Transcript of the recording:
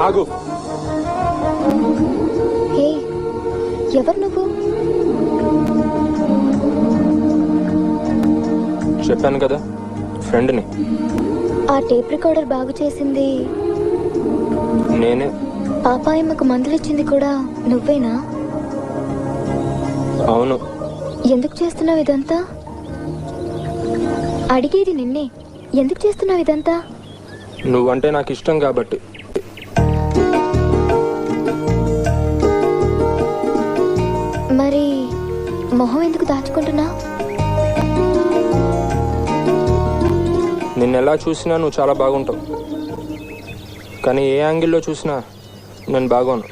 ఆగు. హే, ఎవరు నువ్వు? చెప్పాను కదా, ఫ్రెండ్ని. ఆ టేప్ రికార్డర్ బాగు చేసింది నేనే. పాపాయమ్మకు మందులు ఇచ్చింది కూడా నువ్వేనా? అవును. ఎందుకు చేస్తున్నావు ఇదంతా? అడిగేది నిన్నే. ఎందుకు చేస్తున్నావు ఇదంతా? నువ్వంటే నాకు ఇష్టం కాబట్టి. మరి మొహం ఎందుకు దాచుకుంటున్నా? నిన్నెలా చూసినా నువ్వు చాలా బాగుంటావు, కానీ ఏ యాంగిల్లో చూసినా నేను బాగోను.